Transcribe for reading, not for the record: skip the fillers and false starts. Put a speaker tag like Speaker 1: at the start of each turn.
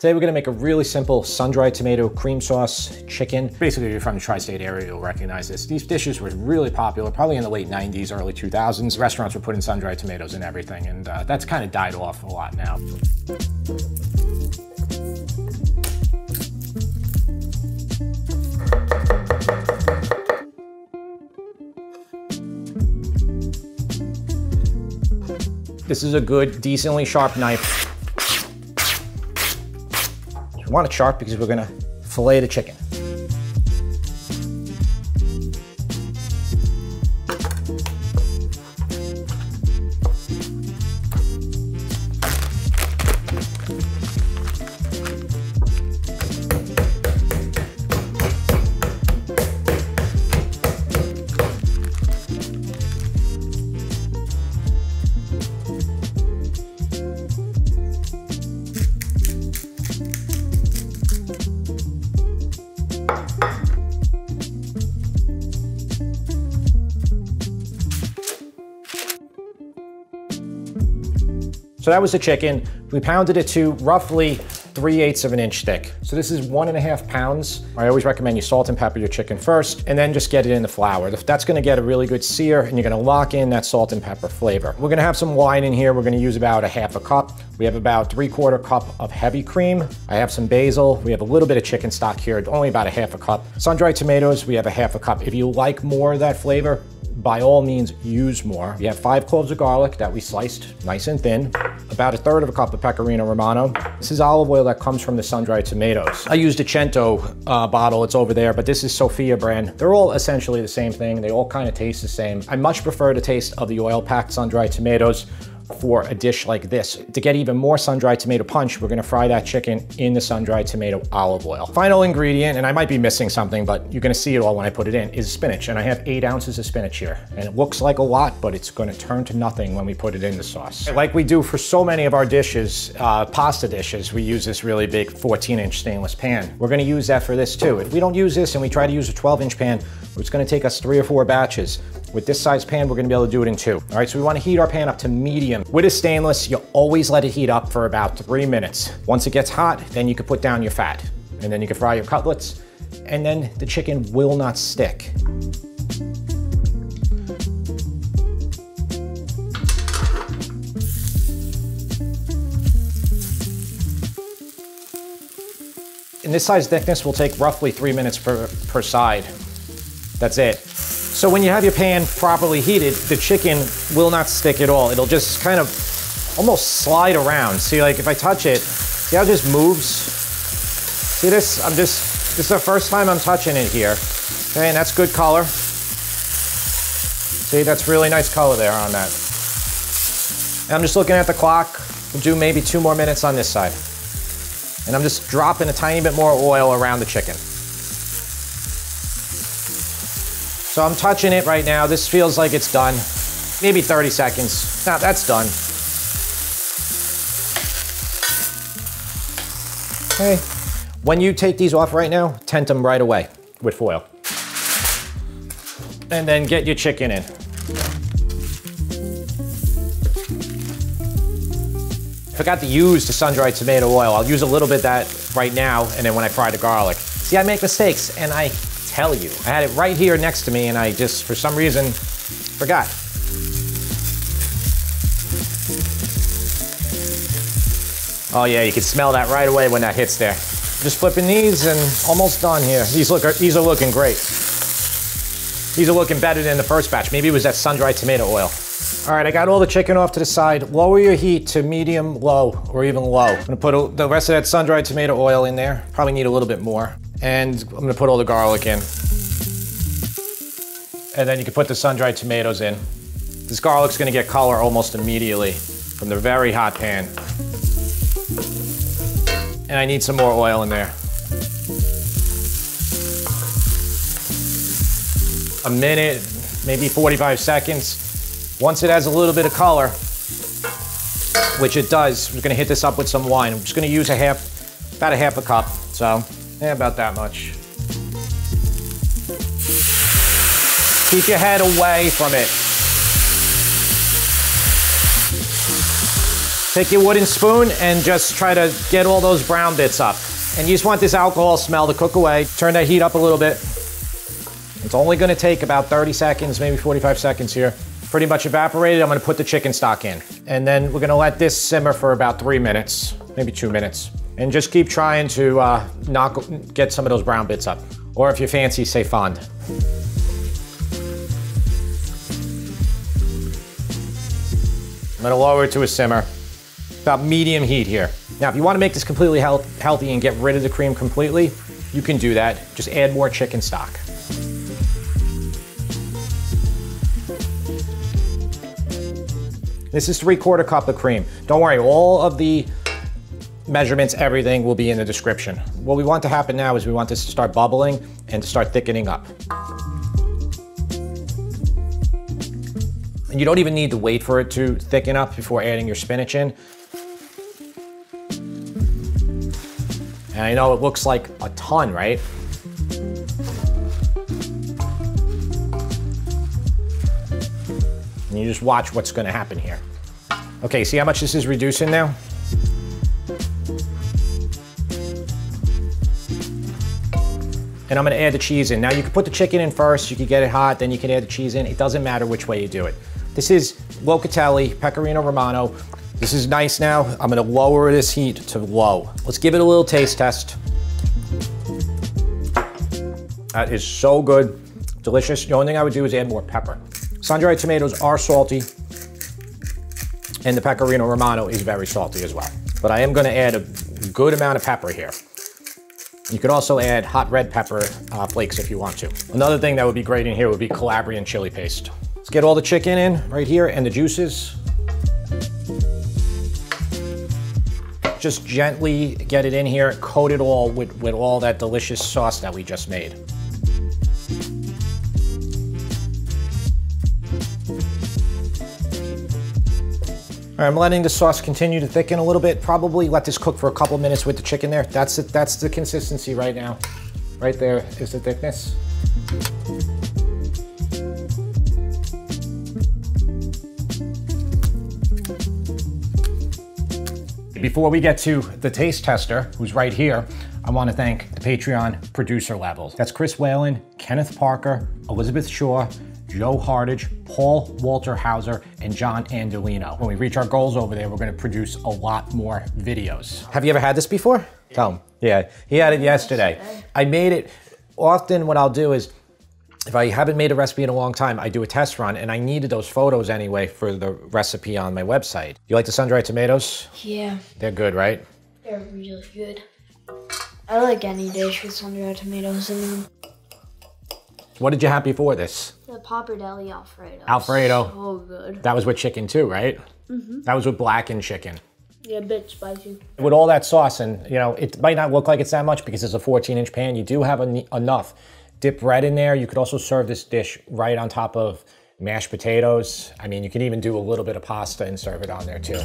Speaker 1: Today we're gonna make a really simple sun-dried tomato cream sauce chicken. Basically, if you're from the tri-state area, you'll recognize this. These dishes were really popular, probably in the late 90s, early 2000s. Restaurants were putting sun-dried tomatoes in everything, and that's kind of died off a lot now. This is a good, decently sharp knife. We want it sharp because we're gonna fillet the chicken. So that was the chicken. We pounded it to roughly 3/8 of an inch thick. So this is 1.5 pounds. I always recommend you salt and pepper your chicken first, and then just get it in the flour. That's gonna get a really good sear, and you're gonna lock in that salt and pepper flavor. We're gonna have some wine in here. We're gonna use about 1/2 cup. We have about 3/4 cup of heavy cream. I have some basil. We have a little bit of chicken stock here, only about 1/2 cup. Sun-dried tomatoes, we have 1/2 cup. If you like more of that flavor, by all means, use more. We have 5 cloves of garlic that we sliced nice and thin. About 1/3 cup of pecorino romano. This is olive oil that comes from the sun-dried tomatoes. I used a Cento bottle, it's over there, but this is Sophia brand. They're all essentially the same thing. They all kind of taste the same. I much prefer the taste of the oil-packed sun-dried tomatoes for a dish like this. To get even more sun-dried tomato punch, we're gonna fry that chicken in the sun-dried tomato olive oil. Final ingredient, and I might be missing something, but you're gonna see it all when I put it in, is spinach. And I have 8 ounces of spinach here. And it looks like a lot, but it's gonna turn to nothing when we put it in the sauce. Like we do for so many of our dishes, pasta dishes, we use this really big 14-inch stainless pan. We're gonna use that for this too. If we don't use this and we try to use a 12-inch pan, it's gonna take us 3 or 4 batches. With this size pan, we're gonna be able to do it in 2. All right, so we wanna heat our pan up to medium. With a stainless, you always let it heat up for about 3 minutes. Once it gets hot, then you can put down your fat. And then you can fry your cutlets, and then the chicken will not stick. And this size thickness will take roughly 3 minutes per side. That's it. So when you have your pan properly heated, the chicken will not stick at all. It'll just kind of almost slide around. See, like if I touch it, see how it just moves? See this? This is the first time I'm touching it here. Okay, and that's good color. See, that's really nice color there on that. And I'm just looking at the clock. We'll do maybe 2 more minutes on this side. And I'm just dropping a tiny bit more oil around the chicken. So I'm touching it right now. This feels like it's done. Maybe 30 seconds. Now that's done. Okay. When you take these off right now, tent them right away with foil. And then get your chicken in. Forgot to use the sun-dried tomato oil. I'll use a little bit of that right now, and then when I fry the garlic. See, I make mistakes, and I tell you. I had it right here next to me, and I just, for some reason, forgot. Oh yeah, you can smell that right away when that hits there. Just flipping these and almost done here. These are looking great. These are looking better than the first batch. Maybe it was that sun-dried tomato oil. All right, I got all the chicken off to the side. Lower your heat to medium, low, or even low. I'm gonna put the rest of that sun-dried tomato oil in there. Probably need a little bit more. And I'm gonna put all the garlic in. And then you can put the sun-dried tomatoes in. This garlic's gonna get color almost immediately from the very hot pan. And I need some more oil in there. A minute, maybe 45 seconds. Once it has a little bit of color, which it does, we're gonna hit this up with some wine. I'm just gonna use about 1/2 cup. So, yeah, about that much. Keep your head away from it. Take your wooden spoon and just try to get all those brown bits up. And you just want this alcohol smell to cook away. Turn that heat up a little bit. It's only gonna take about 30 seconds, maybe 45 seconds here. Pretty much evaporated. I'm gonna put the chicken stock in. And then we're gonna let this simmer for about 3 minutes, maybe 2 minutes. And just keep trying to get some of those brown bits up. Or if you're fancy, say fond. I'm gonna lower it to a simmer. About medium heat here. Now, if you want to make this completely healthy and get rid of the cream completely, you can do that. Just add more chicken stock. This is 3/4 cup of cream. Don't worry, all of the measurements, everything will be in the description. What we want to happen now is we want this to start bubbling and to start thickening up. And you don't even need to wait for it to thicken up before adding your spinach in. And I know it looks like a ton, right? And you just watch what's gonna happen here. Okay, see how much this is reducing now? And I'm gonna add the cheese in. Now you can put the chicken in first, you can get it hot, then you can add the cheese in. It doesn't matter which way you do it. This is locatelli, pecorino romano. This is nice now. I'm gonna lower this heat to low. Let's give it a little taste test. That is so good, delicious. The only thing I would do is add more pepper. Sun-dried tomatoes are salty, and the pecorino romano is very salty as well. But I am gonna add a good amount of pepper here. You could also add hot red pepper flakes if you want to. Another thing that would be great in here would be Calabrian chili paste. Let's get all the chicken in right here and the juices. Just gently get it in here, coat it all with all that delicious sauce that we just made. All right, I'm letting the sauce continue to thicken a little bit. Probably let this cook for a couple minutes with the chicken there. That's it. That's the consistency right now. Right there is the thickness. Before we get to the taste tester, who's right here, I want to thank the Patreon producer levels. That's Chris Whalen, Kenneth Parker, Elizabeth Shaw, Joe Hardage, Paul Walter Hauser, and John Andolino. When we reach our goals over there, we're going to produce a lot more videos. Have you ever had this before? Tell him. Yeah, he had it yesterday. I made it. Often what I'll do is, if I haven't made a recipe in a long time, I do a test run, and I needed those photos anyway for the recipe on my website. You like the sun-dried tomatoes?
Speaker 2: Yeah.
Speaker 1: They're good, right?
Speaker 2: They're really good. I like any dish with sun-dried tomatoes in them.
Speaker 1: What did you have before this?
Speaker 2: The pappardelle Alfredo.
Speaker 1: Alfredo.
Speaker 2: So good.
Speaker 1: That was with chicken too, right? Mm-hmm. That was with blackened chicken.
Speaker 2: Yeah, a bit spicy.
Speaker 1: With all that sauce, and you know, it might not look like it's that much because it's a 14-inch pan. You do have enough. Dip bread in there. You could also serve this dish right on top of mashed potatoes. I mean, you can even do a little bit of pasta and serve it on there too.